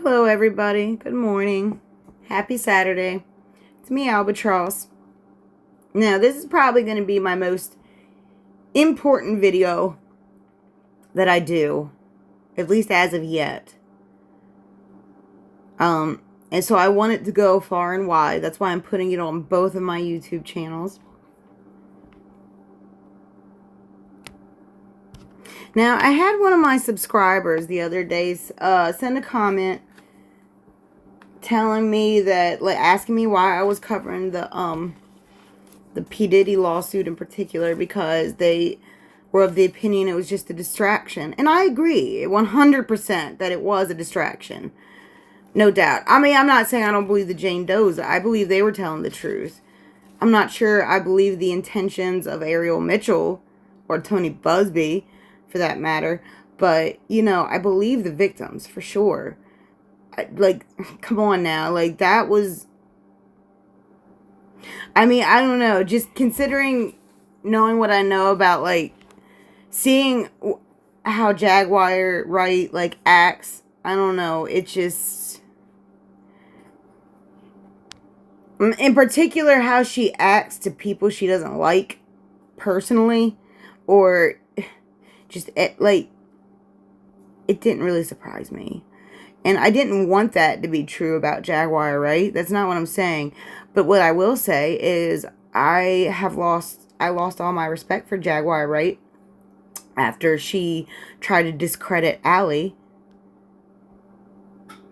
Hello, everybody. Good morning. Happy Saturday. It's me, Albatross. Now, this is probably going to be my most important video that I do, at least as of yet. And so I want it to go far and wide. That's why I'm putting it on both of my YouTube channels. Now, I had one of my subscribers the other day send a comment telling me that, like, asking me why I was covering the P. Diddy lawsuit in particular, because they were of the opinion it was just a distraction. And I agree 100% that it was a distraction. No doubt. I mean, I'm not saying I don't believe the Jane Does. I believe they were telling the truth. I'm not sure I believe the intentions of Ariel Mitchell or Tony Busby, for that matter. But, you know, I believe the victims, for sure. Like, come on now. Like, that was... I mean, I don't know. Just considering, knowing what I know about, like, seeing how Jaguar Wright, like, acts, I don't know. It just... In particular, how she acts to people she doesn't like, personally, or just, like, it didn't really surprise me. And I didn't want that to be true about Jaguar, right? That's not what I'm saying. But what I will say is I lost all my respect for Jaguar, right? After she tried to discredit Allie,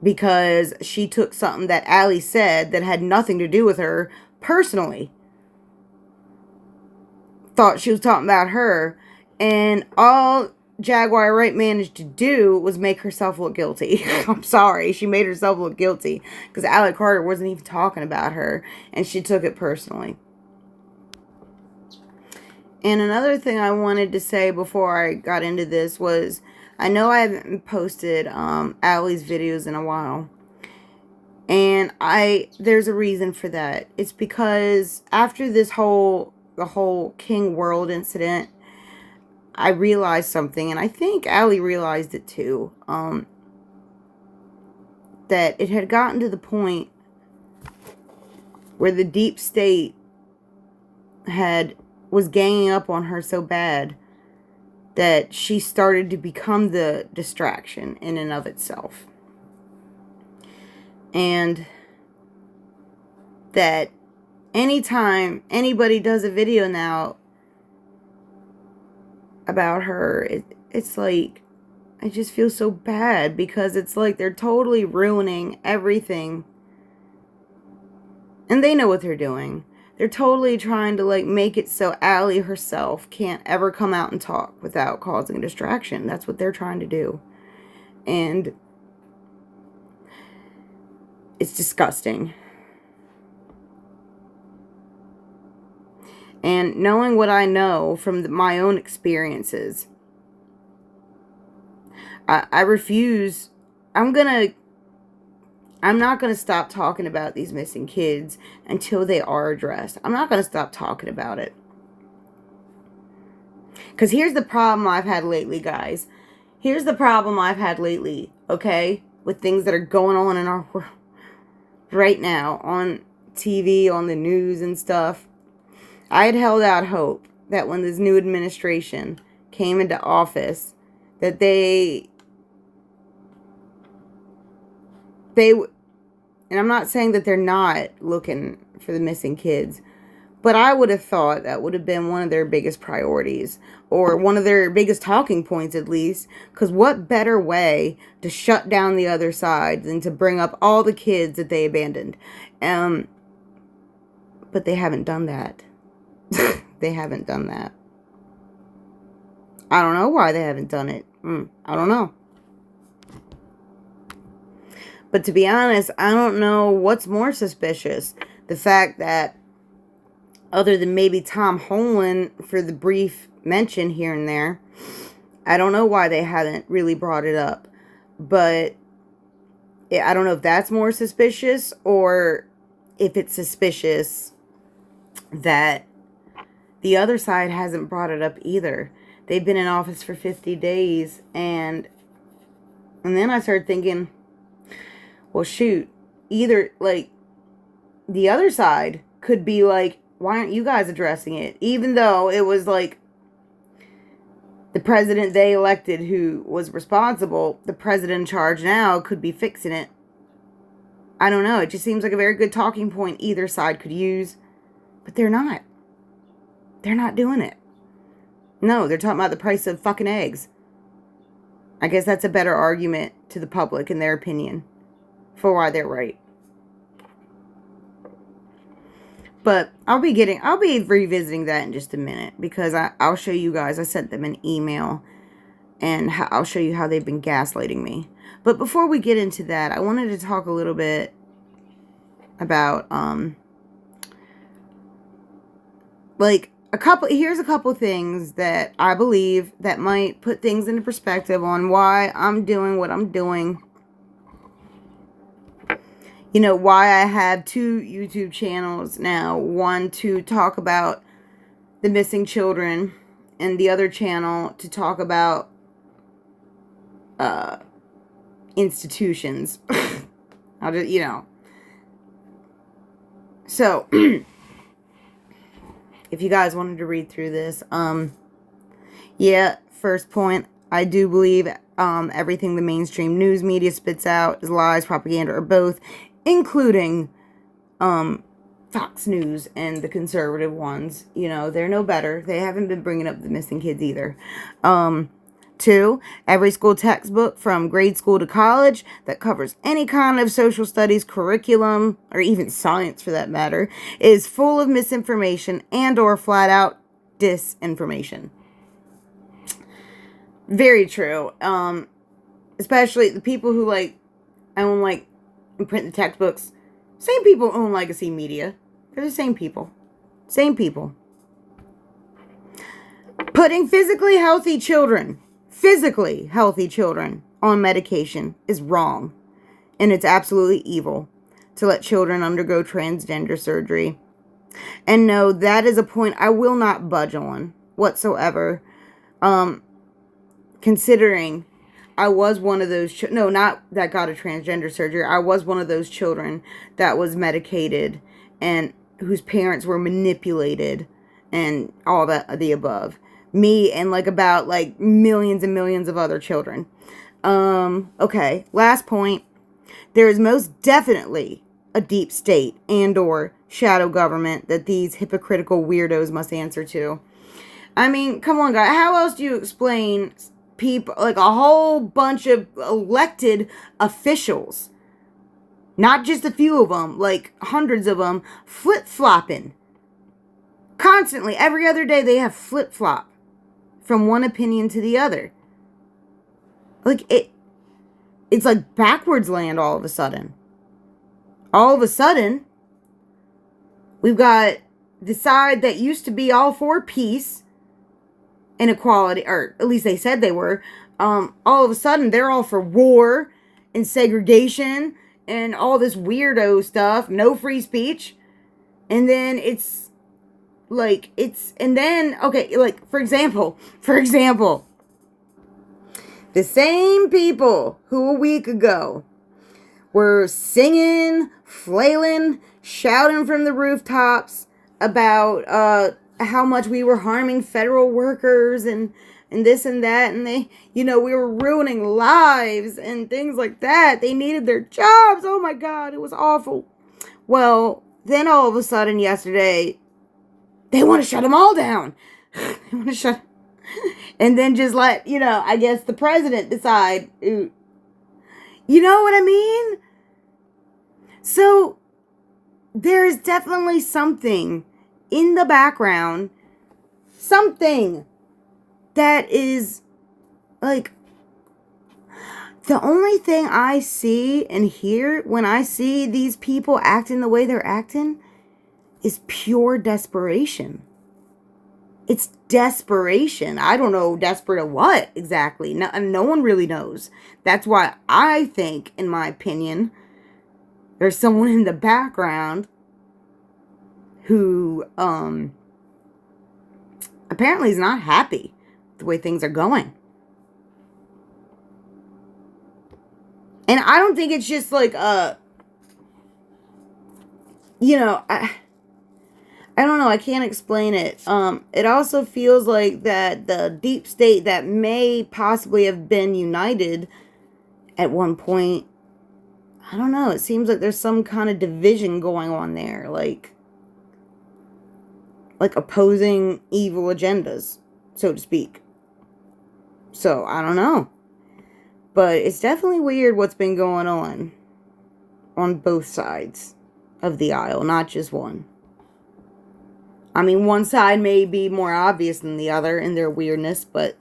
because she took something that Allie said that had nothing to do with her personally. Thought she was talking about her. And all Jaguar Wright managed to do was make herself look guilty. I'm sorry. She made herself look guilty. Because Allie Carter wasn't even talking about her. And she took it personally. And another thing I wanted to say before I got into this was, I know I haven't posted Allie's videos in a while. And there's a reason for that. It's because after the whole King World incident, I realized something, and I think Allie realized it too, that it had gotten to the point where the deep state was ganging up on her so bad that she started to become the distraction in and of itself. And that anytime anybody does a video now about her, it's like, I just feel so bad, because it's like they're totally ruining everything. And they know what they're doing. They're totally trying to, like, make it so Allie herself can't ever come out and talk without causing a distraction. That's what they're trying to do. And it's disgusting. And knowing what I know from my own experiences, I refuse. I'm not going to stop talking about these missing kids until they are addressed. I'm not going to stop talking about it. Because here's the problem I've had lately, guys. Here's the problem I've had lately, okay? With things that are going on in our world right now, on TV, on the news and stuff. I had held out hope that when this new administration came into office, that they and I'm not saying that they're not looking for the missing kids, but I would have thought that would have been one of their biggest priorities, or one of their biggest talking points at least, because what better way to shut down the other side than to bring up all the kids that they abandoned? But they haven't done that. They haven't done that. I don't know why they haven't done it. I don't know. But to be honest, I don't know what's more suspicious. The fact that, other than maybe Tom Holland for the brief mention here and there, I don't know why they haven't really brought it up. But I don't know if that's more suspicious, or if it's suspicious that the other side hasn't brought it up either. They've been in office for 50 days, and then I started thinking, well, shoot, either, like, the other side could be like, why aren't you guys addressing it? Even though it was, like, the president they elected who was responsible, the president in charge now could be fixing it. I don't know. It just seems like a very good talking point either side could use. But they're not. They're not doing it. No, they're talking about the price of fucking eggs. I guess that's a better argument to the public, in their opinion, for why they're right. But I'll be revisiting that in just a minute, because I'll show you guys. I sent them an email, and I'll show you how they've been gaslighting me. But before we get into that, I wanted to talk a little bit about, like, here's a couple things that I believe that might put things into perspective on why I'm doing what I'm doing. You know, why I have 2 YouTube channels now. One to talk about the missing children, and the other channel to talk about institutions. I'll just, you know. So, if you guys wanted to read through this, yeah, first point, I do believe everything the mainstream news media spits out is lies, propaganda, or both, including Fox News and the conservative ones. You know, they're no better. They haven't been bringing up the missing kids either. 2, every school textbook from grade school to college that covers any kind of social studies curriculum, or even science for that matter, is full of misinformation and or flat out disinformation. Very true. Especially the people who, like, own, like, and print the textbooks. Same people own legacy media. They're the same people. Same people. Putting physically healthy children on medication is wrong. And it's absolutely evil to let children undergo transgender surgery. And no, that is a point I will not budge on whatsoever. Considering I was one of those, no, not that got a transgender surgery. I was one of those children that was medicated and whose parents were manipulated and all that, the above. Me and about millions and millions of other children. Okay, last point. There is most definitely a deep state and or shadow government that these hypocritical weirdos must answer to. I mean, come on, guys. How else do you explain people, like a whole bunch of elected officials, not just a few of them, like hundreds of them, flip-flopping constantly? Every other day they have flip-flop from one opinion to the other. Like, it's like backwards land all of a sudden. All of a sudden, we've got the side that used to be all for peace and equality, or at least they said they were. All of a sudden, they're all for war and segregation and all this weirdo stuff, no free speech. And then okay, like, for example, the same people who a week ago were singing, flailing, shouting from the rooftops about how much we were harming federal workers and this and that, and they, we were ruining lives and things like that. They needed their jobs. Oh my God, it was awful. Well, then all of a sudden yesterday, they want to shut them all down. They want to shut, and then just let, I guess the president decide. You know what I mean? So there is definitely something in the background, something that is like, the only thing I see and hear when I see these people acting the way they're acting is pure desperation. It's desperation. I don't know, desperate of what exactly. No one really knows. That's why I think, in my opinion, there's someone in the background who apparently is not happy with the way things are going. And I don't think it's just like, you know, I don't know, I can't explain it. It also feels like that the deep state that may possibly have been united at one point, I don't know, it seems like there's some kind of division going on there, like opposing evil agendas, so to speak. So, I don't know. But it's definitely weird what's been going on both sides of the aisle, not just one. I mean, one side may be more obvious than the other in their weirdness, but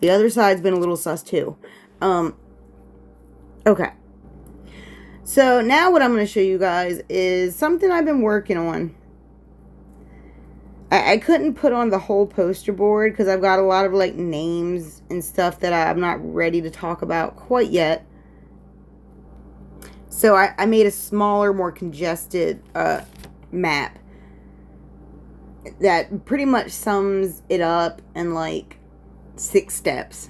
the other side's been a little sus too. Okay. So now what I'm going to show you guys is something I've been working on. I couldn't put on the whole poster board because I've got a lot of like names and stuff that I'm not ready to talk about quite yet. So I made a smaller, more congested map that pretty much sums it up in like 6 steps.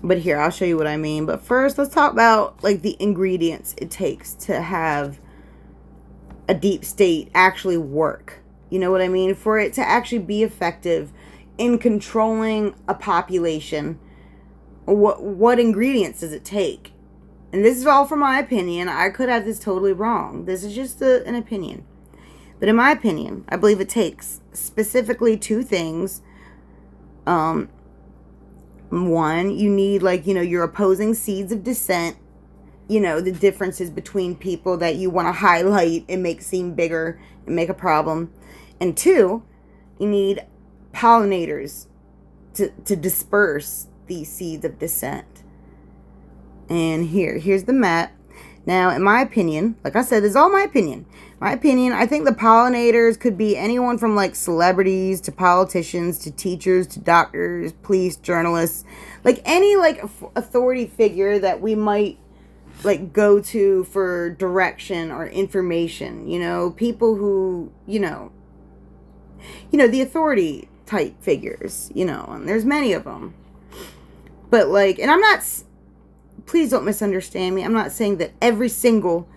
But here, I'll show you what I mean. But first, let's talk about like the ingredients it takes to have a deep state actually work. You know what I mean? For it to actually be effective in controlling a population, what ingredients does it take? And this is all from my opinion. I could have this totally wrong. This is just an opinion. But in my opinion, I believe it takes specifically 2 things. One, you need like, you know, your opposing seeds of dissent. You know, the differences between people that you want to highlight and make seem bigger and make a problem. And 2, you need pollinators to disperse these seeds of dissent. And here's the map. Now, in my opinion, like I said, this is all my opinion. My opinion, I think the pollinators could be anyone from like celebrities to politicians to teachers to doctors, police, journalists, like any like authority figure that we might like go to for direction or information, you know, people who, you know, the authority type figures, you know, and there's many of them. But like, and I'm not, please don't misunderstand me. I'm not saying that every single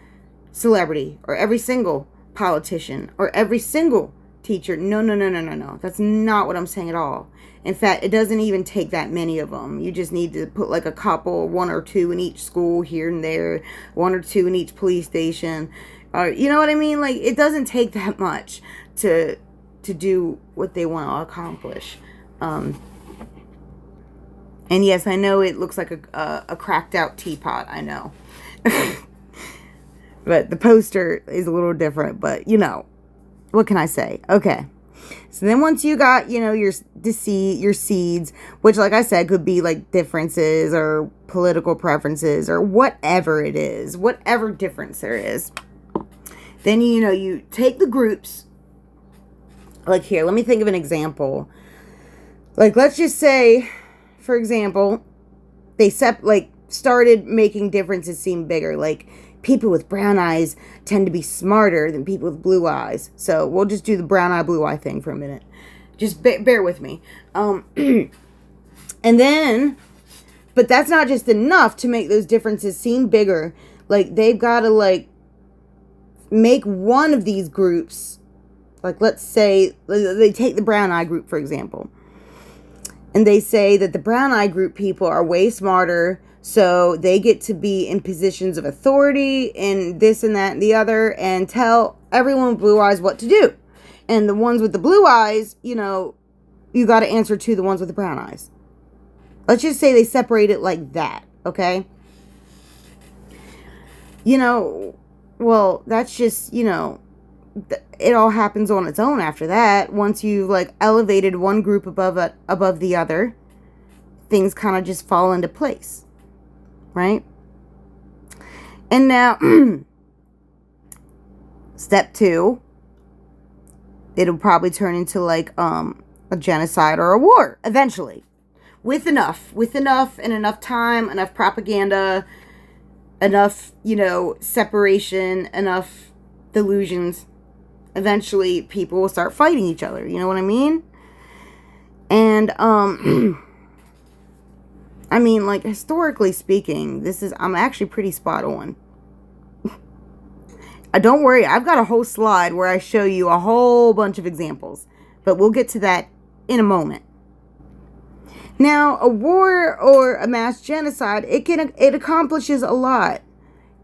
celebrity or every single politician or every single teacher. No. That's not what I'm saying at all. In fact, it doesn't even take that many of them. You just need to put like a couple, 1 or 2 in each school here and there, 1 or 2 in each police station. Or, you know what I mean? Like, it doesn't take that much to do what they want to accomplish. And yes, I know it looks like a cracked out teapot. I know. But the poster is a little different. But, you know, what can I say? Okay. So then once you got, you know, your seeds, which like I said, could be like differences or political preferences or whatever it is, whatever difference there is. Then, you know, you take the groups. Like here, let me think of an example. Like, let's just say, for example, they started making differences seem bigger. Like, people with brown eyes tend to be smarter than people with blue eyes. So we'll just do the brown eye, blue eye thing for a minute. Just bear with me. And then, but that's not just enough to make those differences seem bigger. Like, they've got to, like, make one of these groups, like, let's say, they take the brown eye group, for example. And they say that the brown eye group people are way smarter, so they get to be in positions of authority and this and that and the other and tell everyone with blue eyes what to do. And the ones with the blue eyes, you know, you got to answer to the ones with the brown eyes. Let's just say they separate it like that, okay? You know, well, that's just, you know, it all happens on its own after that. Once you've like elevated one group above the other, things kind of just fall into place, right? And now step 2, it'll probably turn into like a genocide or a war eventually, with enough and enough time, enough propaganda, enough, you know, separation, enough delusions. Eventually, people will start fighting each other. You know what I mean? And, I I mean, like, historically speaking, I'm actually pretty spot on. Don't worry, I've got a whole slide where I show you a whole bunch of examples, but we'll get to that in a moment. Now, a war or a mass genocide, it accomplishes a lot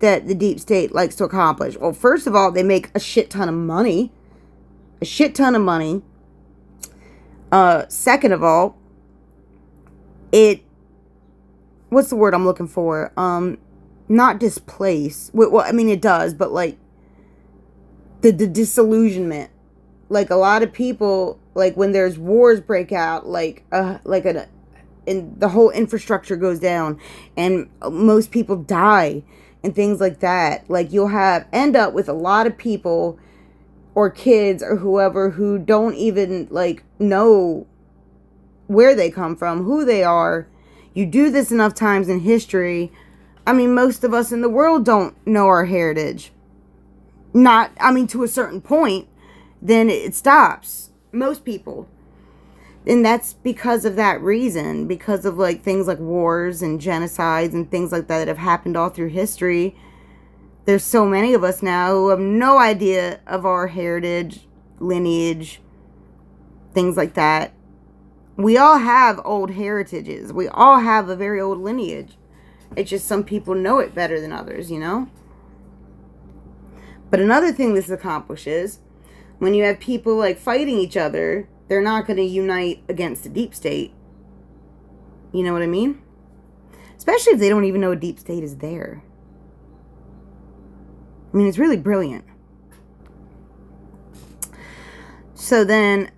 that the deep state likes to accomplish. Well, first of all, they make a shit ton of money. A shit ton of money. Second of all, what's the word I'm looking for? Not displace. Well, I mean, it does, but like, the disillusionment. Like, a lot of people, like, when there's wars break out, and the whole infrastructure goes down, and most people die, and things like that. Like, you'll end up with a lot of people, or kids, or whoever, who don't even, like, know where they come from, who they are. You do this enough times in history. I mean, most of us in the world don't know our heritage. To a certain point, then it stops. Most people. And that's because of that reason. Because of, like, things like wars and genocides and things like that have happened all through history. There's so many of us now who have no idea of our heritage, lineage, things like that. We all have old heritages. We all have a very old lineage. It's just some people know it better than others, you know? But another thing this accomplishes, when you have people, like, fighting each other, they're not going to unite against the deep state. You know what I mean? Especially if they don't even know a deep state is there. I mean, it's really brilliant. So then,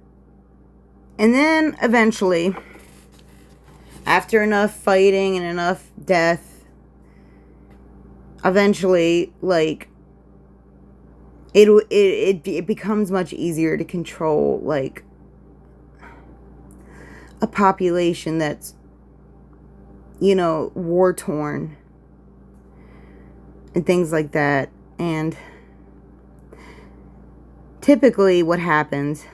and then eventually, after enough fighting and enough death, eventually, like, it becomes much easier to control, like, a population that's, you know, war-torn and things like that. And typically what happens,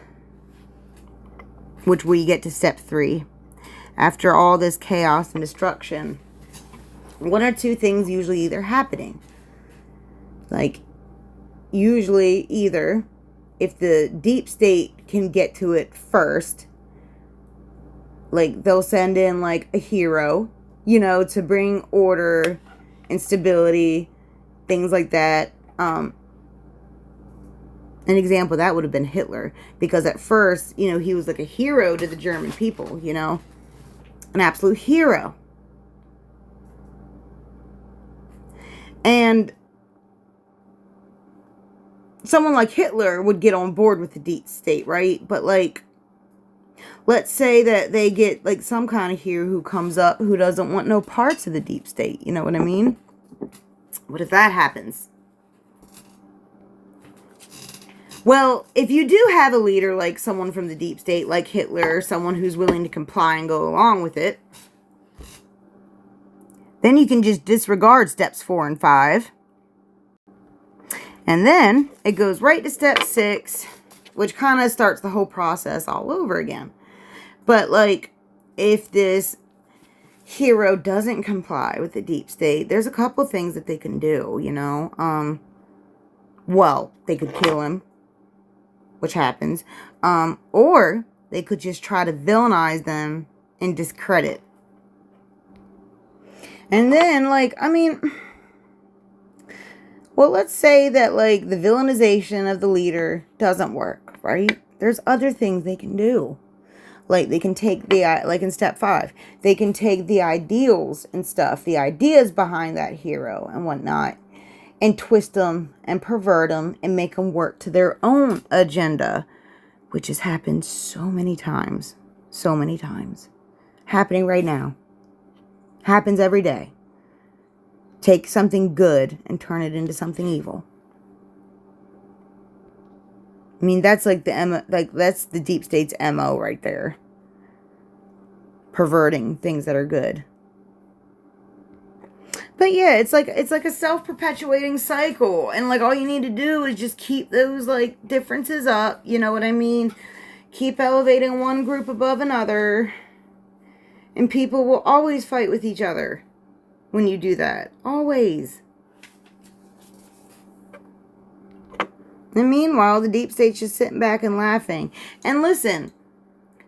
which we get to step 3, after all this chaos and destruction, one or two things usually either happening. Like, usually either, if the deep state can get to it first, like, they'll send in, like, a hero, you know, to bring order and stability, things like that. An example of that would have been Hitler, because at first, you know, he was like a hero to the German people, you know, an absolute hero. And someone like Hitler would get on board with the deep state, right? But, like, let's say that they get, like, some kind of hero who comes up who doesn't want no parts of the deep state. You know what I mean? What if that happens? Well, if you do have a leader like someone from the deep state, like Hitler, someone who's willing to comply and go along with it, then you can just disregard steps 4 and 5. And then it goes right to step 6, which kind of starts the whole process all over again. But, like, if this hero doesn't comply with the deep state, there's a couple things that they can do, you know. Well, they could kill him, which happens. Or they could just try to villainize them and discredit. And then, like, I mean, well, let's say that, like, the villainization of the leader doesn't work, right? There's other things they can do. Like, they can take like in step 5, they can take the ideals and stuff, the ideas behind that hero and whatnot, and twist them and pervert them and make them work to their own agenda, which has happened so many times. So many times. Happening right now. Happens every day. Take something good and turn it into something evil. I mean, that's like that's the deep state's MO right there. Perverting things that are good. But yeah, it's like a self-perpetuating cycle. And, like, all you need to do is just keep those, like, differences up. You know what I mean? Keep elevating one group above another. And people will always fight with each other when you do that. Always. And meanwhile, the deep state's just sitting back and laughing. And listen,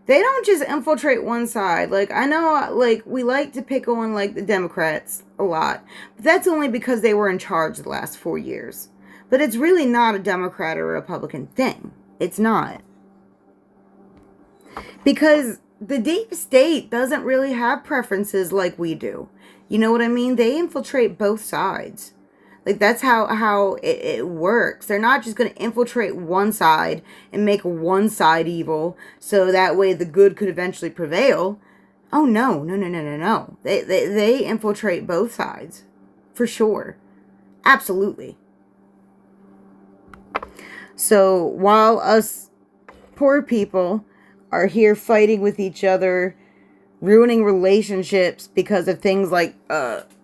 they don't just infiltrate one side. Like, I know, like, we like to pick on, like, the Democrats a lot. But that's only because they were in charge the last 4 years. But it's really not a Democrat or Republican thing. It's not. Because the deep state doesn't really have preferences like we do. You know what I mean? They infiltrate both sides. Like, that's how it works. They're not just going to infiltrate one side and make one side evil so that way the good could eventually prevail. Oh, no. They infiltrate both sides. For sure. Absolutely. So, while us poor people are here fighting with each other, ruining relationships because of things like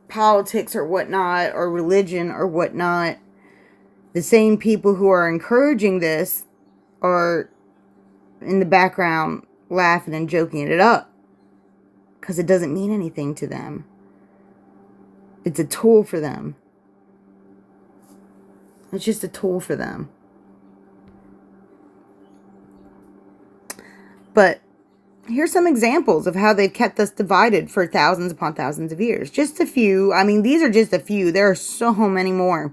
politics or whatnot, or religion or whatnot, the same people who are encouraging this are in the background laughing and joking it up because it doesn't mean anything to them. It's a tool for them. It's just a tool for them. But here's some examples of how they've kept us divided for thousands upon thousands of years. Just a few. I mean, these are just a few. There are so many more.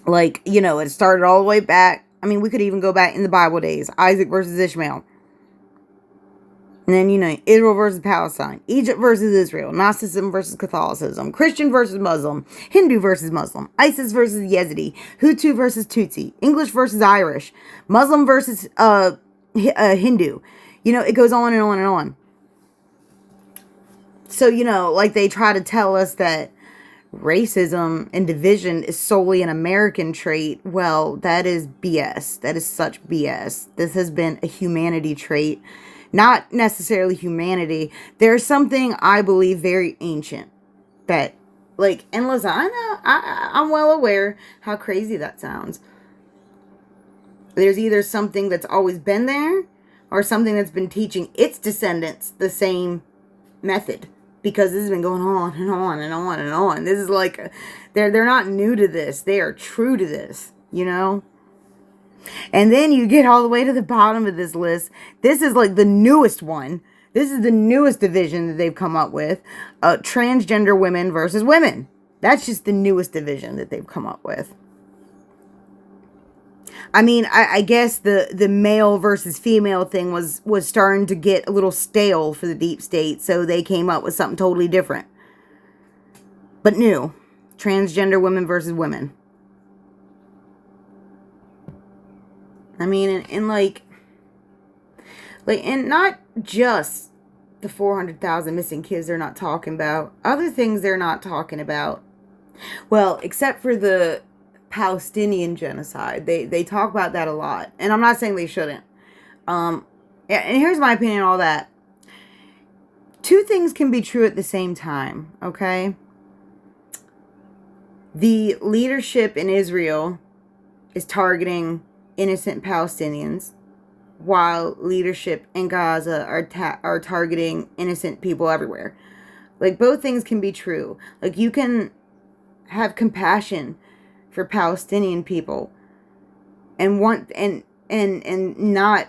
Like, you know, it started all the way back. I mean, we could even go back in the Bible days. Isaac versus Ishmael. And then, you know, Israel versus Palestine. Egypt versus Israel. Gnosticism versus Catholicism. Christian versus Muslim. Hindu versus Muslim. ISIS versus Yazidi. Hutu versus Tutsi. English versus Irish. Muslim versus Hindu. You know, it goes on and on and on. So, you know, like they try to tell us that racism and division is solely an American trait. Well, that is BS. That is such BS. This has been a humanity trait. Not necessarily humanity. There's something, I believe, very ancient that, like, and listen, I know, I'm well aware how crazy that sounds. There's either something that's always been there, or something that's been teaching its descendants the same method. Because this has been going on and on and on and on. This is like, they're not new to this. They are true to this, you know? And then you get all the way to the bottom of this list. This is like the newest one. This is the newest division that they've come up with. Transgender women versus women. That's just the newest division that they've come up with. I mean, I guess the male versus female thing was starting to get a little stale for the deep state, so they came up with something totally different. But new. Transgender women versus women. I mean, and like, and not just the 400,000 missing kids they're not talking about. Other things they're not talking about. Well, except for the Palestinian genocide. They talk about that a lot. And I'm not saying they shouldn't. And here's my opinion on all that. Two things can be true at the same time, okay? The leadership in Israel is targeting innocent Palestinians, while leadership in Gaza are targeting innocent people everywhere. Like, both things can be true. Like, you can have compassion for Palestinian people and want and not,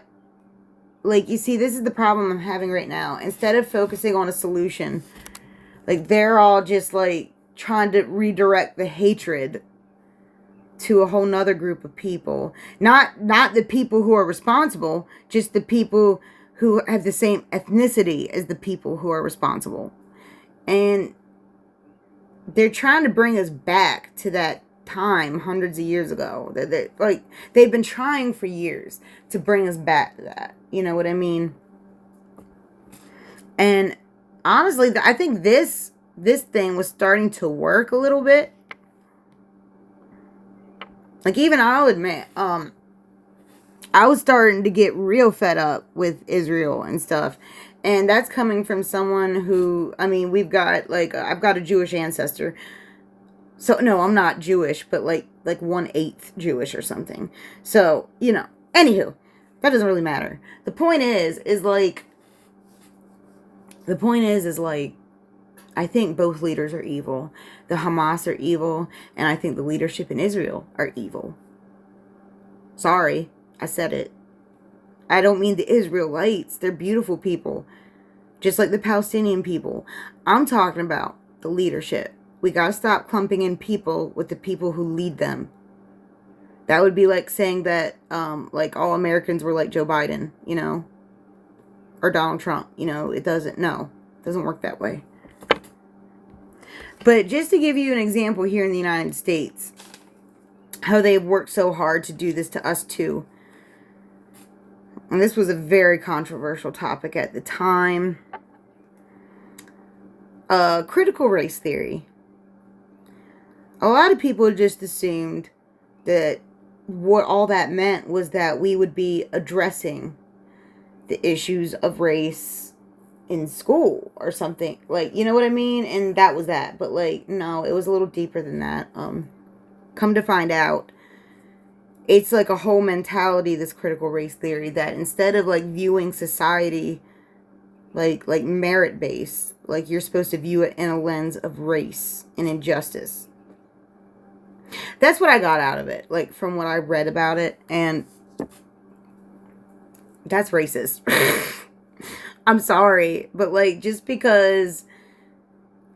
like, you see, this is the problem I'm having right now. Instead of focusing on a solution, like, they're all just like trying to redirect the hatred to a whole nother group of people. Not the people who are responsible, just the people who have the same ethnicity as the people who are responsible. And they're trying to bring us back to that time hundreds of years ago. Like, they've been trying for years to bring us back to that. You know what I mean? And honestly, I think this thing was starting to work a little bit. Like, even I'll admit, I was starting to get real fed up with Israel and stuff. And that's coming from someone who, I mean, we've got, like, I've got a Jewish ancestor. So, no, I'm not Jewish, but like 1/8 Jewish or something. So, you know, anywho, that doesn't really matter. The point is like, The point is like, I think both leaders are evil. The Hamas are evil, and I think the leadership in Israel are evil. Sorry, I said it. I don't mean the Israelites. They're beautiful people, just like the Palestinian people. I'm talking about the leadership. We gotta stop clumping in people with the people who lead them. That would be like saying that, like, all Americans were like Joe Biden, you know, or Donald Trump. You know, it doesn't work that way. But just to give you an example here in the United States, how they've worked so hard to do this to us too. And this was a very controversial topic at the time. Critical race theory. A lot of people just assumed that what all that meant was that we would be addressing the issues of race in school or something, like, you know what I mean? And that was that. But like, no, it was a little deeper than that. Come to find out, it's like a whole mentality, this critical race theory, that instead of like viewing society like merit based, like you're supposed to view it in a lens of race and injustice. That's what I got out of it, like from what I read about it, and that's racist. I'm sorry, but like, just because,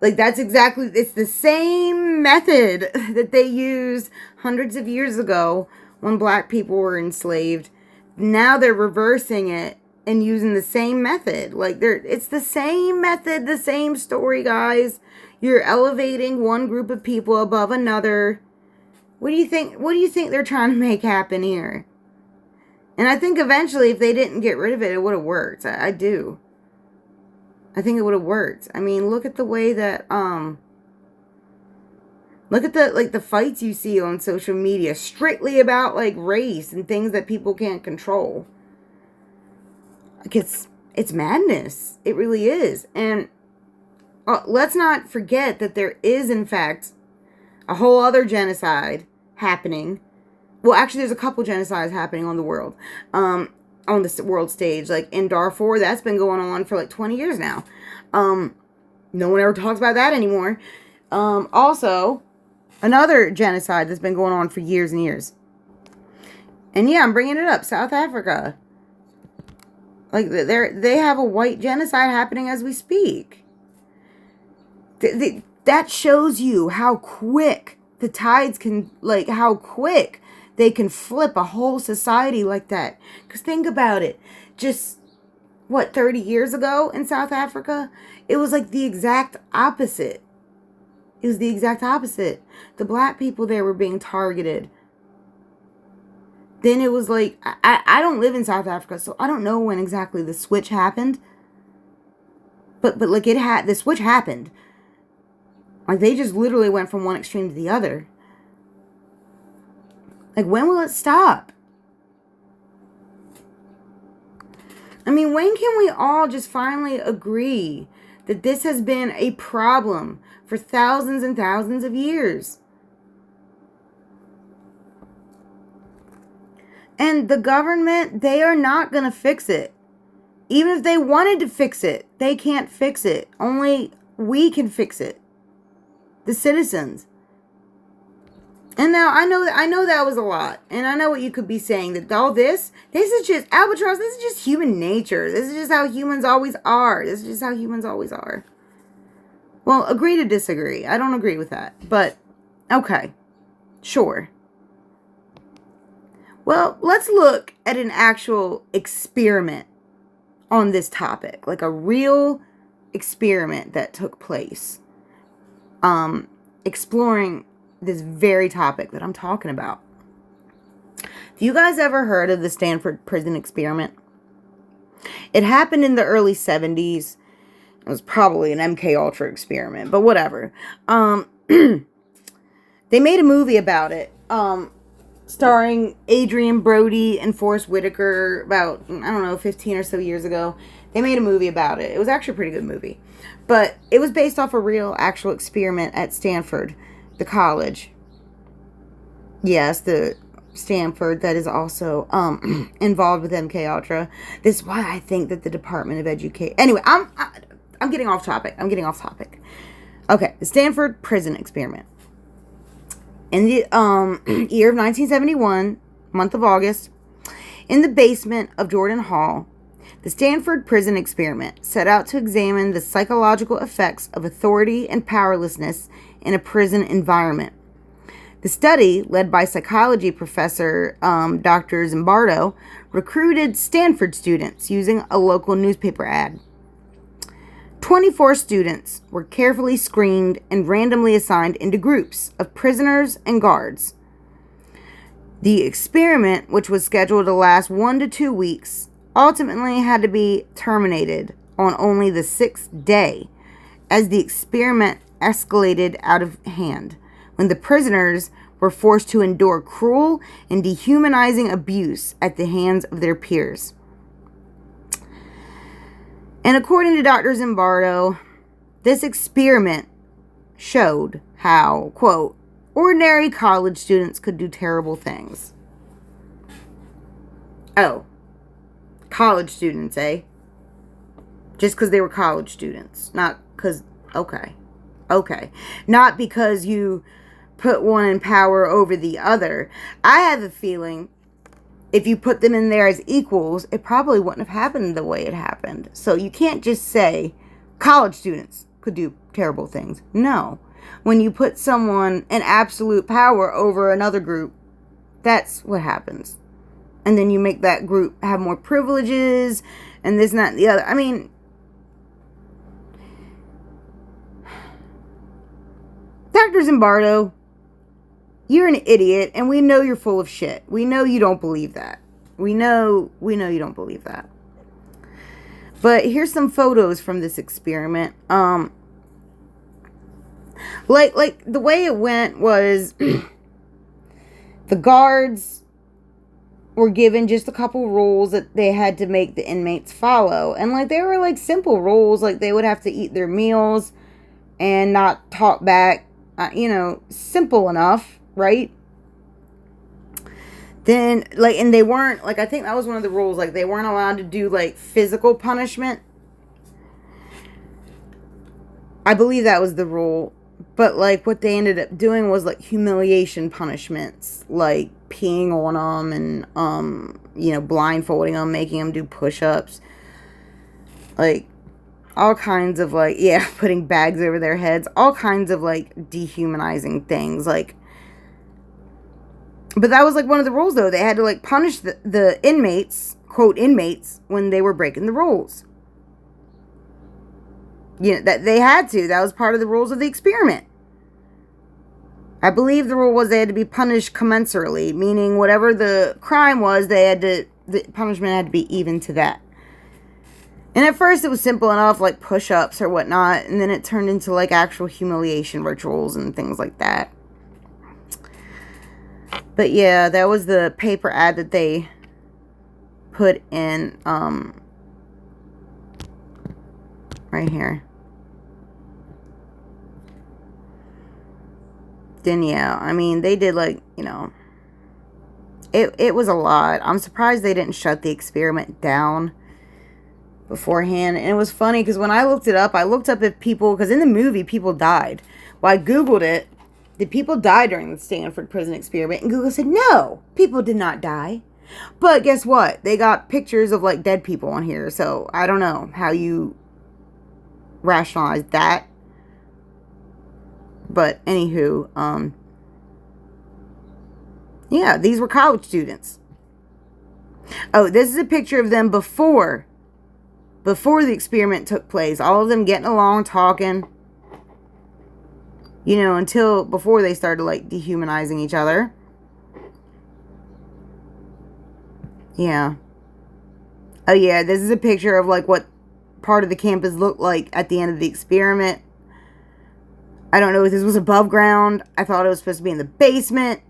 like, that's exactly, it's the same method that they used hundreds of years ago when black people were enslaved. Now they're reversing it and using the same method. Like, it's the same method, the same story, guys. You're elevating one group of people above another. What do you think they're trying to make happen here? And I think eventually, if they didn't get rid of it, it would have worked. I do. I think it would have worked. I mean, look at the way that, look at the fights you see on social media, strictly about, like, race and things that people can't control. Like, it's madness. It really is. And let's not forget that there is, in fact, a whole other genocide happening. Well, actually, there's a couple genocides happening on the world. On the world stage, like in Darfur, that's been going on for like 20 years now. No one ever talks about that anymore. Also, another genocide that's been going on for years and years. And yeah, I'm bringing it up, South Africa. Like, they have a white genocide happening as we speak. That shows you how quick the tides can, like, how quick they can flip a whole society like that. Because think about it. Just, 30 years ago in South Africa? It was like the exact opposite. It was the exact opposite. The black people there were being targeted. Then it was like, I don't live in South Africa, so I don't know when exactly the switch happened. But like, the switch happened. Like, they just literally went from one extreme to the other. Like, when will it stop? I mean, when can we all just finally agree that this has been a problem for thousands and thousands of years? And the government, they are not going to fix it. Even if they wanted to fix it, they can't fix it. Only we can fix it. The citizens. And now I know that was a lot. And I know what you could be saying, that all this is just albatross, this is just human nature. This is just how humans always are. This is just how humans always are. Well, agree to disagree. I don't agree with that. But, okay. Sure. Well, let's look at an actual experiment on this topic. Like a real experiment that took place. Exploring this very topic that I'm talking about. Have you guys ever heard of the Stanford Prison Experiment? It happened in the early 70s. It was probably an MK Ultra experiment, but whatever. They made a movie about it, starring Adrian Brody and Forrest Whitaker about, I don't know, 15 or so years ago. They made a movie about it. It was actually a pretty good movie. But it was based off a real, actual experiment at Stanford, the college. Yes, the Stanford that is also involved with MK Ultra. This is why I think that the Department of Education. Anyway, I'm getting off topic. Okay, the Stanford prison experiment. In the year of 1971, month of August, in the basement of Jordan Hall, the Stanford prison experiment set out to examine the psychological effects of authority and powerlessness in a prison environment. The study, led by psychology professor Dr. Zimbardo, recruited Stanford students using a local newspaper ad. 24 students were carefully screened and randomly assigned into groups of prisoners and guards. The experiment, which was scheduled to last 1 to 2 weeks, ultimately had to be terminated on only the 6th day, as the experiment escalated out of hand, when the prisoners were forced to endure cruel and dehumanizing abuse at the hands of their peers. And according to Dr. Zimbardo, this experiment showed how, quote, ordinary college students could do terrible things. Oh. College students, eh? Just because they were college students. Not because, okay. Not because you put one in power over the other. I have a feeling if you put them in there as equals, it probably wouldn't have happened the way it happened. So you can't just say college students could do terrible things. No. When you put someone in absolute power over another group, that's what happens. And then you make that group have more privileges and this and that and the other. I mean, Dr. Zimbardo, you're an idiot and we know you're full of shit. We know you don't believe that. We know you don't believe that. But here's some photos from this experiment. Like the way it went was the guards were given just a couple rules that they had to make the inmates follow. And like they were like simple rules, like they would have to eat their meals and not talk back, simple enough, right? Then like, and they weren't like, I think that was one of the rules, like they weren't allowed to do like physical punishment. I believe that was the rule. But like what they ended up doing was like humiliation punishments, like peeing on them and blindfolding them, making them do push-ups, like all kinds of like putting bags over their heads, all kinds of like dehumanizing things. Like, but that was like one of the rules though. They had to like punish the inmates, quote inmates, when they were breaking the rules. That they had to. That was part of the rules of the experiment. I believe the rule was they had to be punished commensurately, meaning whatever the crime was, the punishment had to be even to that. And at first it was simple enough, like push-ups or whatnot, and then it turned into like actual humiliation rituals and things like that. But yeah, that was the paper ad that they put in, right here. Then yeah, I mean, they did like, it was a lot. I'm surprised they didn't shut the experiment down beforehand. And it was funny because when I looked it up, I looked up if people, because in the movie people died. Well, I Googled it. Did people die during the Stanford prison experiment? And Google said, no, people did not die. But guess what? They got pictures of like dead people on here. So I don't know how you rationalize that. But anywho, yeah, these were college students. Oh, this is a picture of them before the experiment took place. All of them getting along, talking, until before they started like dehumanizing each other. Yeah. Oh yeah, this is a picture of like what part of the campus looked like at the end of the experiment. I don't know if this was above ground. I thought it was supposed to be in the basement.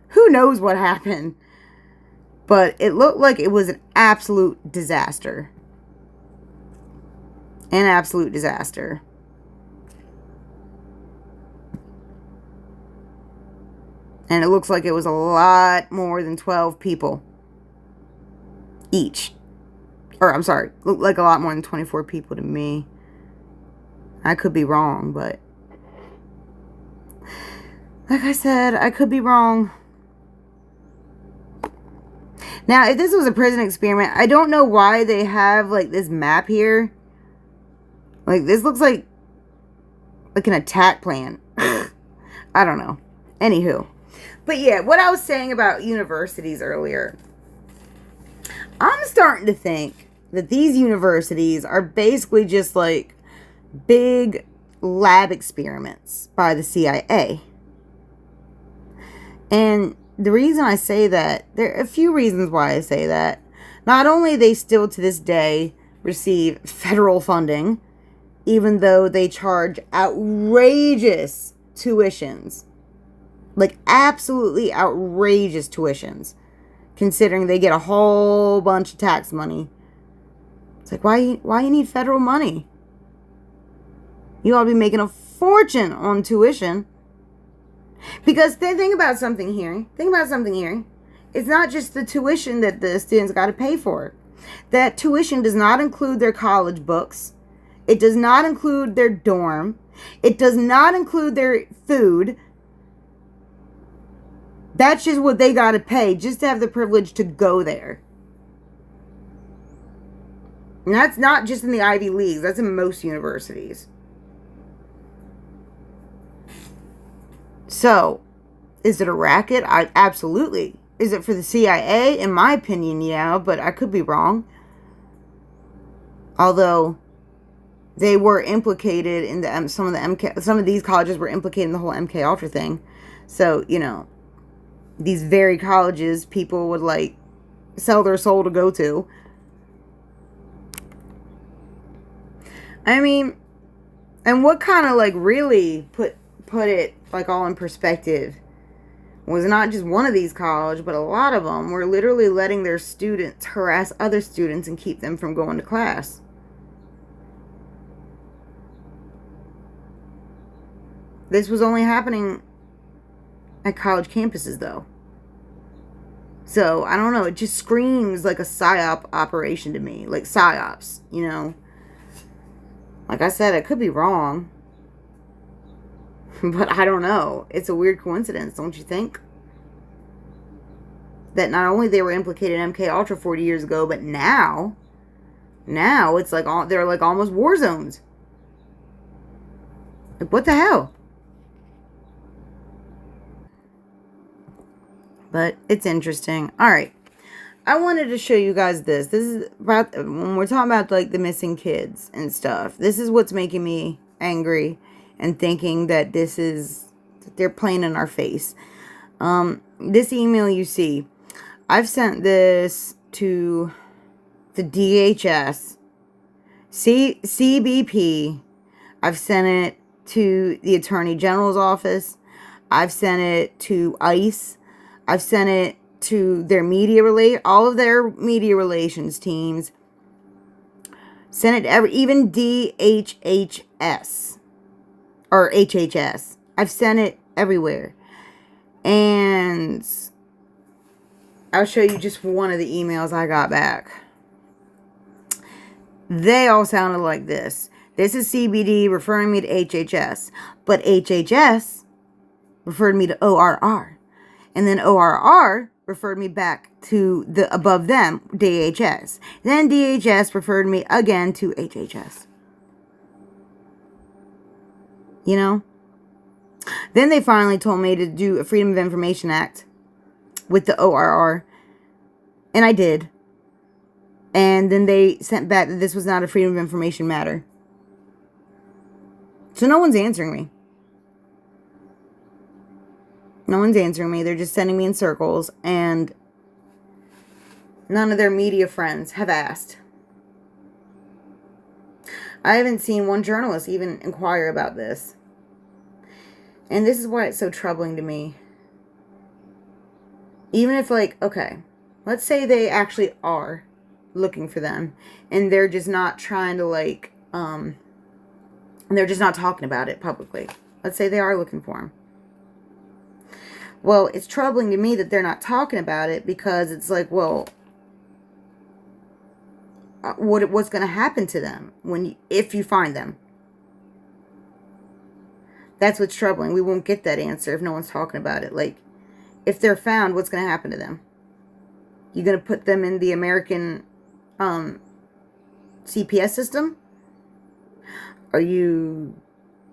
Who knows what happened? But it looked like it was an absolute disaster. An absolute disaster. And it looks like it was a lot more than 12 people each. Or, I'm sorry, looked like a lot more than 24 people to me. I could be wrong, but like I said, I could be wrong. Now, if this was a prison experiment, I don't know why they have, like, this map here. Like, this looks like an attack plan. I don't know. Anywho. But yeah, what I was saying about universities earlier. I'm starting to think that these universities are basically just, like, big lab experiments by the CIA. And the reason I say that, there are a few reasons why I say that. Not only they still to this day receive federal funding, even though they charge outrageous tuitions. Like absolutely outrageous tuitions. Considering they get a whole bunch of tax money. It's like, why you need federal money? You ought to be making a fortune on tuition. Because think about something here. It's not just the tuition that the students got to pay for. That tuition does not include their college books. It does not include their dorm. It does not include their food. That's just what they got to pay just to have the privilege to go there. And that's not just in the Ivy Leagues. That's in most universities. So, is it a racket? Absolutely. Is it for the CIA? In my opinion, yeah, but I could be wrong. Although they were implicated in the some of these colleges were implicated in the whole MK Ultra thing. So, you know, these very colleges people would like sell their soul to go to. I mean, and what kind of like really put it like all in perspective was not just one of these colleges, but a lot of them were literally letting their students harass other students and keep them from going to class. This was only happening at college campuses, though. So, I don't know. It just screams like a PSYOP operation to me. Like PSYOPs, you know. Like I said, I could be wrong. But I don't know. It's a weird coincidence, don't you think? That not only they were implicated in MK Ultra 40 years ago, but now it's like they're like almost war zones. Like, what the hell? But it's interesting. All right. I wanted to show you guys this. This is about when we're talking about like the missing kids and stuff. This is what's making me angry and thinking that they're playing in our face. This email you see, I've sent this to the DHS, CBP. I've sent it to the Attorney General's office. I've sent it to ICE. I've sent it to their all of their media relations teams. Sent it even DHHS. Or HHS. I've sent it everywhere. And I'll show you just one of the emails I got back. They all sounded like this. This is CBD referring me to HHS. But HHS referred me to ORR. And then ORR referred me back to the above them, DHS. Then DHS referred me again to HHS. You know? Then they finally told me to do a Freedom of Information Act with the ORR. And I did. And then they sent back that this was not a Freedom of Information matter. So no one's answering me. No one's answering me. They're just sending me in circles. And none of their media friends have asked. I haven't seen one journalist even inquire about this. And this is why it's so troubling to me. Even if, like, okay, let's say they actually are looking for them. And they're just not trying to, like, and they're just not talking about it publicly. Let's say they are looking for them. Well, it's troubling to me that they're not talking about it because it's like, well, what's going to happen to them if you find them? That's what's troubling. We won't get that answer if no one's talking about it. Like, if they're found, what's going to happen to them? You going to put them in the American CPS system? Are you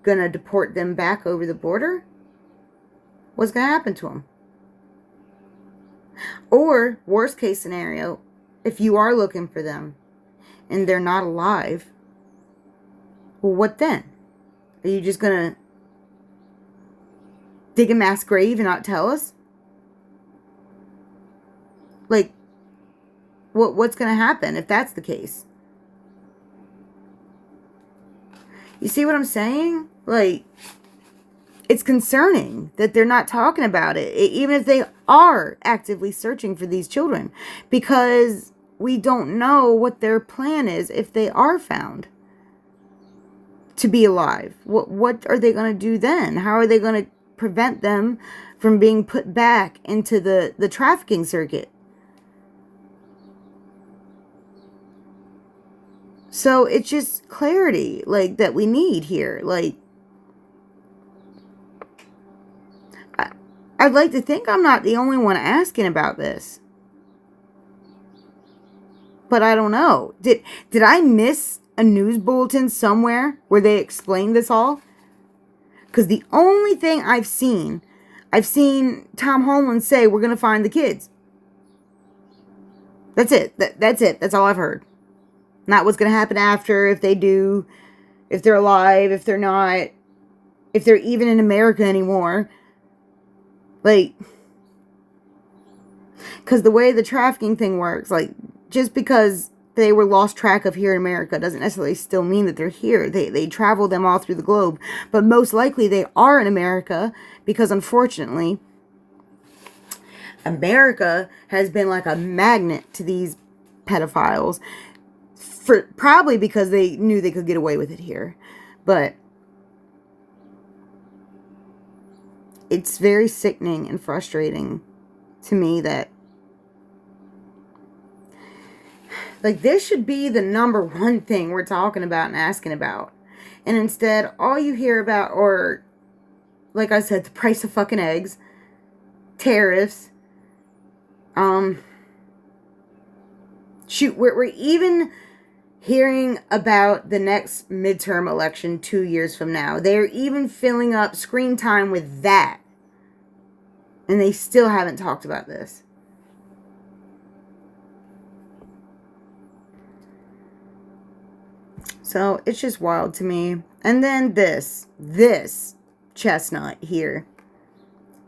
going to deport them back over the border? What's going to happen to them? Or, worst case scenario, if you are looking for them and they're not alive, well, what then? Are you just going to dig a mass grave and not tell us? Like, what's going to happen if that's the case? You see what I'm saying? Like, it's concerning that they're not talking about it, even if they are actively searching for these children, because we don't know what their plan is if they are found to be alive. What are they going to do then? How are they going to prevent them from being put back into the trafficking circuit? So it's just clarity, like, that we need here. Like, I'd like to think I'm not the only one asking about this. But I don't know. Did I miss a news bulletin somewhere where they explained this all? Because the only thing I've seen Tom Holland say, we're going to find the kids. That's it. That's it. That's all I've heard. Not what's going to happen after, if they do, if they're alive, if they're not, if they're even in America anymore. Like, because the way the trafficking thing works, like, just because they were lost track of here in America doesn't necessarily still mean that they're here. They travel them all through the globe. But most likely they are in America, because unfortunately, America has been like a magnet to these pedophiles. Probably because they knew they could get away with it here. But it's very sickening and frustrating to me that, like, this should be the number one thing we're talking about and asking about. And instead, all you hear about are, like I said, the price of fucking eggs, tariffs, shoot, we're even hearing about the next midterm election 2 years from now. They're even filling up screen time with that. And they still haven't talked about this. So it's just wild to me. And then this chestnut here.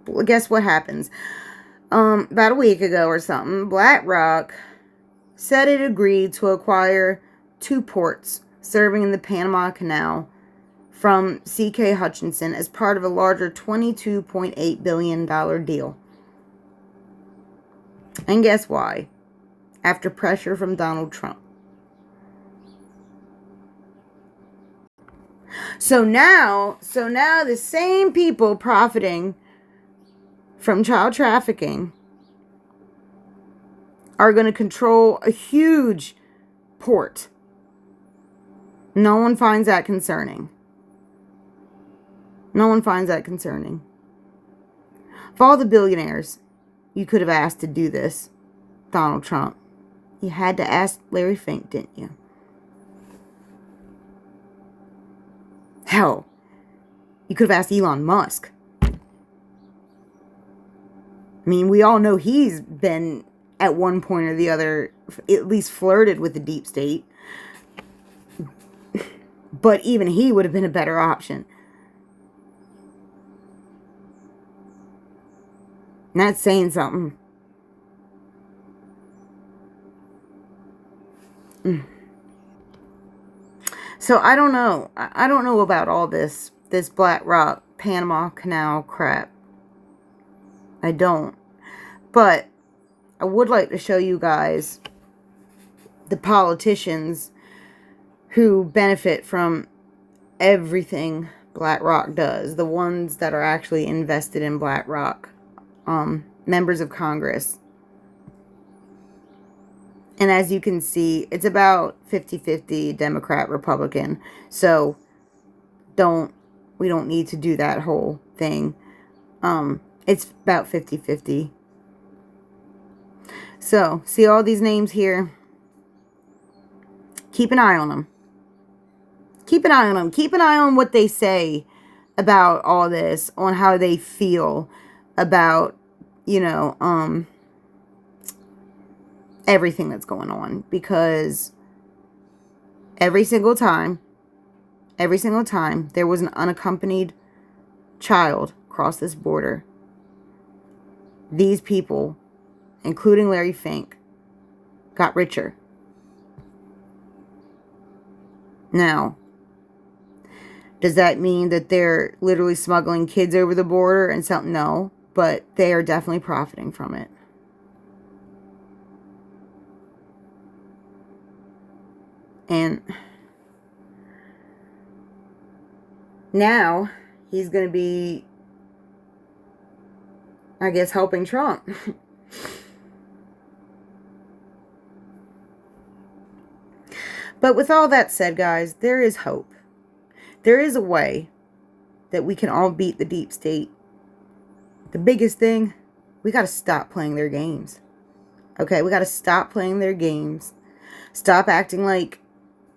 Well, guess what happens? About a week ago or something, BlackRock said it agreed to acquire 2 ports serving in the Panama Canal from C.K. Hutchinson as part of a larger $22.8 billion deal. And guess why? After pressure from Donald Trump. So now the same people profiting from child trafficking are going to control a huge port. No one finds that concerning. No one finds that concerning. Of all the billionaires you could have asked to do this, Donald Trump, you had to ask Larry Fink, didn't you? Hell, you could have asked Elon Musk. I mean, we all know he's been, at one point or the other, at least flirted with the deep state. But even he would have been a better option. And that's saying something. So I don't know. I don't know about all this BlackRock Panama Canal crap. I don't. But I would like to show you guys the politicians who benefit from everything BlackRock does. The ones that are actually invested in BlackRock. Members of Congress. And as you can see, it's about 50-50 Democrat, Republican. So don't We don't need to do that whole thing. It's about 50-50. So, see all these names here? Keep an eye on them. Keep an eye on them. Keep an eye on what they say about all this, on how they feel about, you know, everything that's going on. Because every single time there was an unaccompanied child cross this border, these people, including Larry Fink, got richer. Now, does that mean that they're literally smuggling kids over the border and something? No, but they are definitely profiting from it. And now he's going to be, I guess, helping Trump. But with all that said, guys, there is hope. There is a way that we can all beat the deep state. The biggest thing, we got to stop playing their games. Okay, we got to stop playing their games. Stop acting like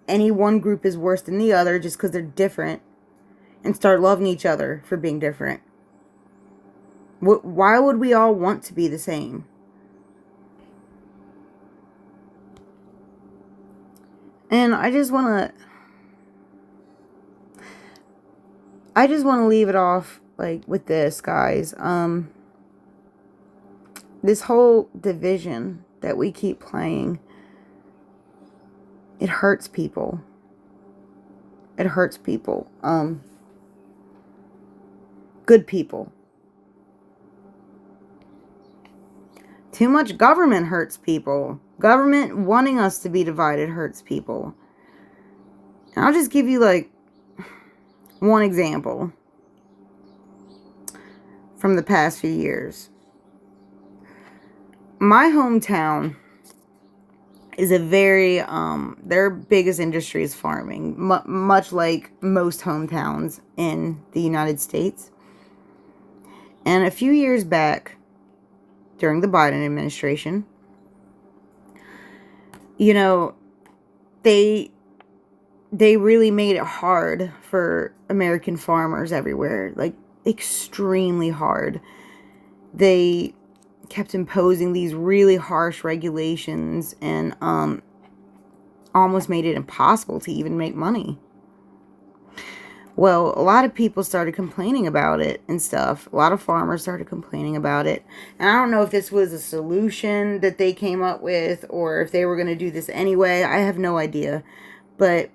any one group is worse than the other just because they're different. And start loving each other for being different. Why would we all want to be the same? And I just want to leave it off like with this, guys. This whole division that we keep playing, it hurts people. It hurts people. Good people. Too much government hurts people. Government wanting us to be divided hurts people. And I'll just give you like one example from the past few years. My hometown is a very, their biggest industry is farming, much like most hometowns in the United States. And a few years back, during the Biden administration, you know, they really made it hard for American farmers everywhere, like extremely hard. They kept imposing these really harsh regulations and almost made it impossible to even make money. Well, a lot of people started complaining about it and stuff. A lot of farmers started complaining about it. And I don't know if this was a solution that they came up with or if they were going to do this anyway. I have no idea. But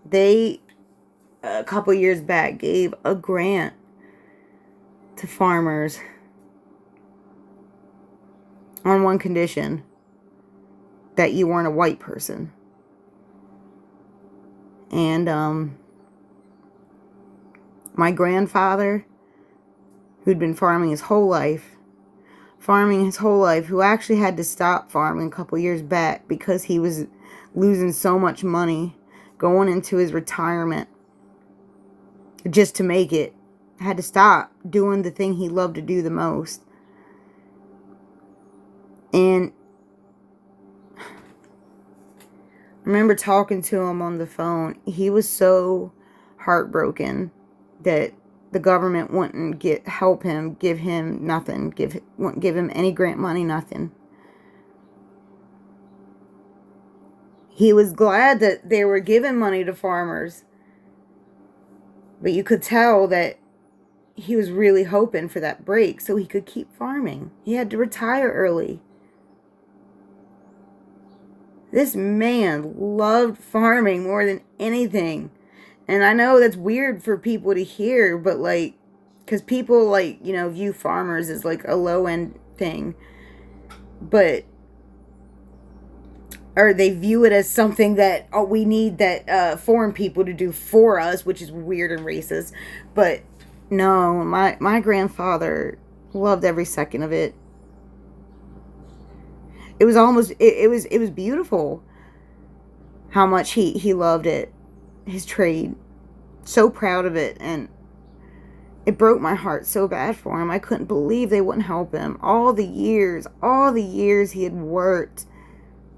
they, a couple years back, gave a grant to farmers on one condition: that you weren't a white person. And my grandfather, who'd been farming his whole life, who actually had to stop farming a couple years back because he was losing so much money going into his retirement just to make it, had to stop doing the thing he loved to do the most. And I remember talking to him on the phone. He was so heartbroken that the government wouldn't help him, give him nothing, wouldn't give him any grant money, nothing. He was glad that they were giving money to farmers, but you could tell that he was really hoping for that break so he could keep farming. He had to retire early. This man loved farming more than anything. And I know that's weird for people to hear, but like, because people like, you know, view farmers as like a low-end thing. But, or they view it as something that, oh, we need that foreign people to do for us, which is weird and racist. But no, my grandfather loved every second of it. It was almost, it was beautiful how much he loved it, his trade. So proud of it. And It broke my heart so bad for him. I couldn't believe they wouldn't help him. All the years he had worked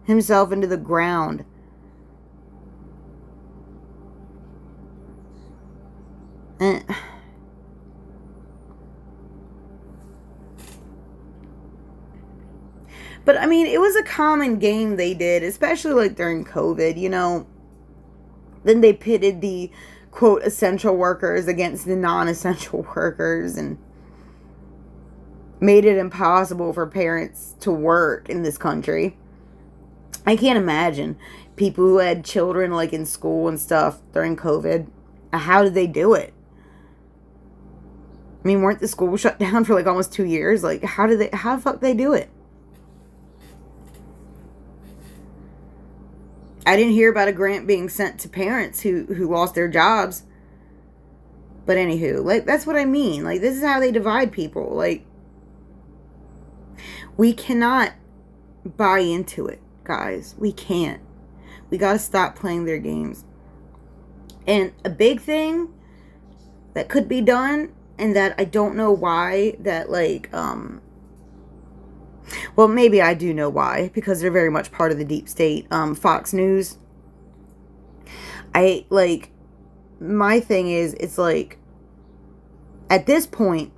himself into the ground. And but I mean, it was a common game they did, especially like during COVID, you know. Then they pitted the quote essential workers against the non-essential workers and made it impossible for parents to work in this country. I can't imagine people who had children like in school and stuff during COVID. How did they do it? I mean, weren't the schools shut down for like almost 2 years? Like, how the fuck they do it? I didn't hear about a grant being sent to parents who lost their jobs. But anywho, like, that's what I mean. Like, this is how they divide people. Like, we cannot buy into it, guys. We can't. We gotta stop playing their games. And a big thing that could be done, and that I don't know why, that like, well, maybe I do know why, because they're very much part of the deep state. Fox News. My thing is, it's like, at this point,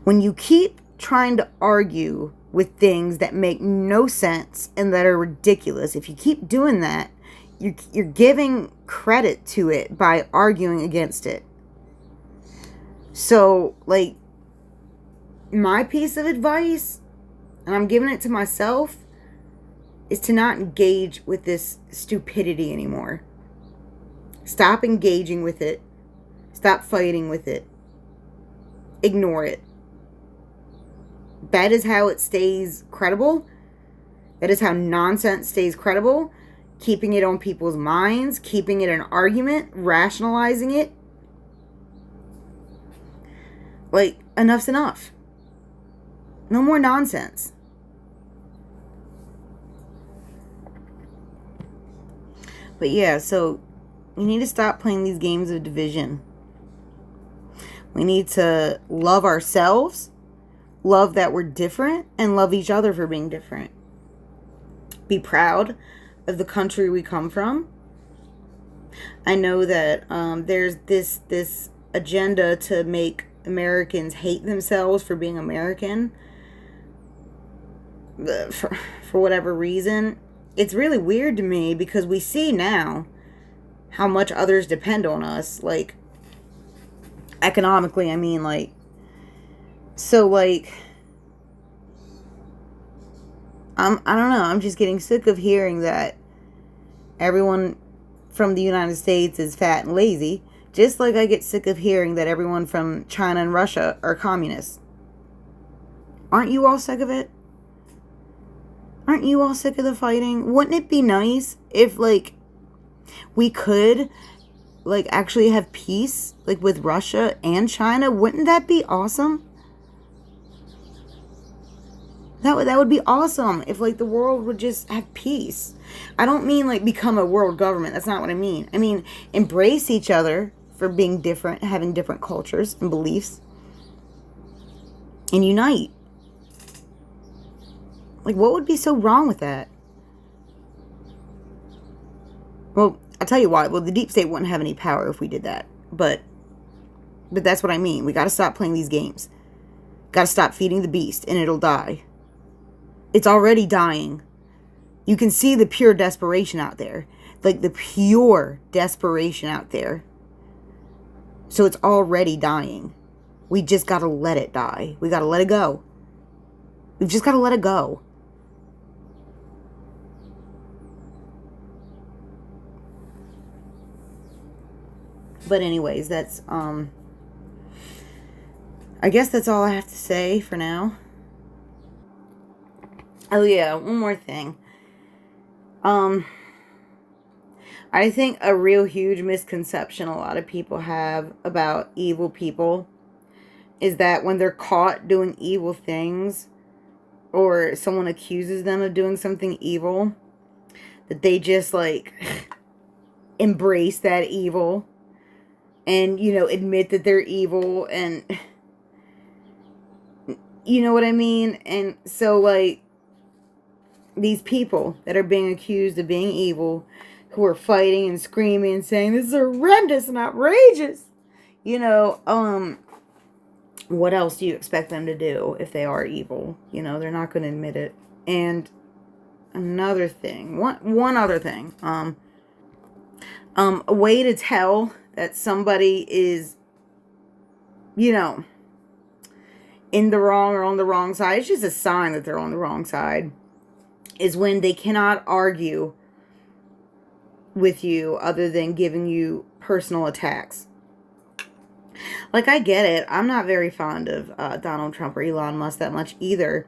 when you keep trying to argue with things that make no sense and that are ridiculous, if you keep doing that, you're giving credit to it by arguing against it. So, like, my piece of advice, and I'm giving it to myself, is to not engage with this stupidity anymore. Stop engaging with it. Stop fighting with it. Ignore it. That is how it stays credible. That is how nonsense stays credible. Keeping it on people's minds, keeping it an argument, rationalizing it. Like, enough's enough. No more nonsense. But yeah, so we need to stop playing these games of division. We need to love ourselves, love that we're different, and love each other for being different. Be proud of the country we come from. I know that there's this agenda to make Americans hate themselves for being American. For whatever reason. It's really weird to me, because we see now how much others depend on us, like, economically, I mean, like, so, like, I don't know, I'm just getting sick of hearing that everyone from the United States is fat and lazy, just like I get sick of hearing that everyone from China and Russia are communists. Aren't you all sick of it? Aren't you all sick of the fighting? Wouldn't it be nice if, like, we could, like, actually have peace, like, with Russia and China? Wouldn't that be awesome? That would be awesome if, like, the world would just have peace. I don't mean, like, become a world government. That's not what I mean. I mean, embrace each other for being different, having different cultures and beliefs, and unite. Like, what would be so wrong with that? Well, I'll tell you why. Well, the deep state wouldn't have any power if we did that. But that's what I mean. We got to stop playing these games. Got to stop feeding the beast, and it'll die. It's already dying. You can see the pure desperation out there. Like, the pure desperation out there. So it's already dying. We just got to let it die. We got to let it go. We've just got to let it go. But anyways, that's, I guess that's all I have to say for now. Oh yeah, one more thing. I think a real huge misconception a lot of people have about evil people is that when they're caught doing evil things, or someone accuses them of doing something evil, that they just, like, embrace that evil and, you know, admit that they're evil, and you know what I mean? And so, like, these people that are being accused of being evil, who are fighting and screaming and saying, this is horrendous and outrageous, you know, what else do you expect them to do if they are evil? You know, they're not going to admit it. And another thing, one other thing, a way to tell that somebody is, you know, in the wrong or on the wrong side, it's just a sign that they're on the wrong side, is when they cannot argue with you other than giving you personal attacks. Like, I get it. I'm not very fond of Donald Trump or Elon Musk that much either.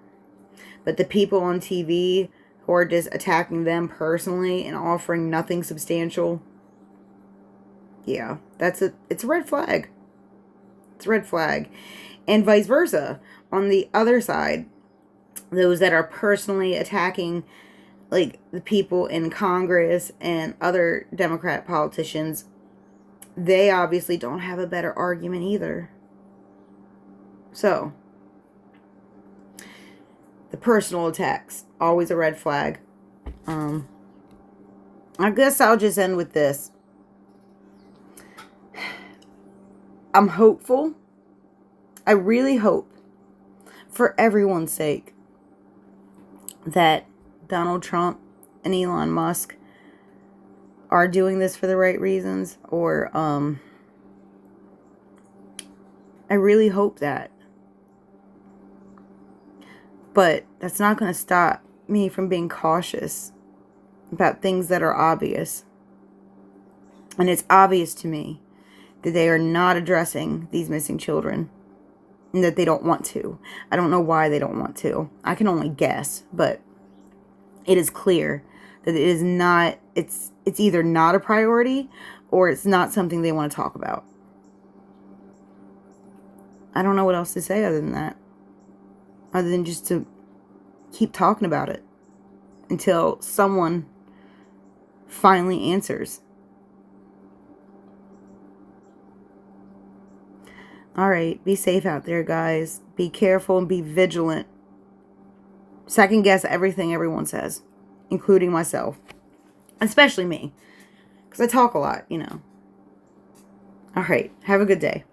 But the people on TV who are just attacking them personally and offering nothing substantial, yeah, it's a red flag. It's a red flag. And vice versa. On the other side, those that are personally attacking, like, the people in Congress and other Democrat politicians, they obviously don't have a better argument either. So, the personal attacks, always a red flag. I guess I'll just end with this. I'm hopeful. I really hope, for everyone's sake, that Donald Trump and Elon Musk are doing this for the right reasons, or I really hope that. But that's not going to stop me from being cautious about things that are obvious. And it's obvious to me that they are not addressing these missing children, and that they don't want to. I don't know why they don't want to. I can only guess, but it is clear that it is not, it's either not a priority or it's not something they want to talk about. I don't know what else to say other than that. Other than just to keep talking about it until someone finally answers. Alright, be safe out there, guys. Be careful and be vigilant. Second guess everything everyone says, including myself. Especially me. Because I talk a lot, you know. Alright, have a good day.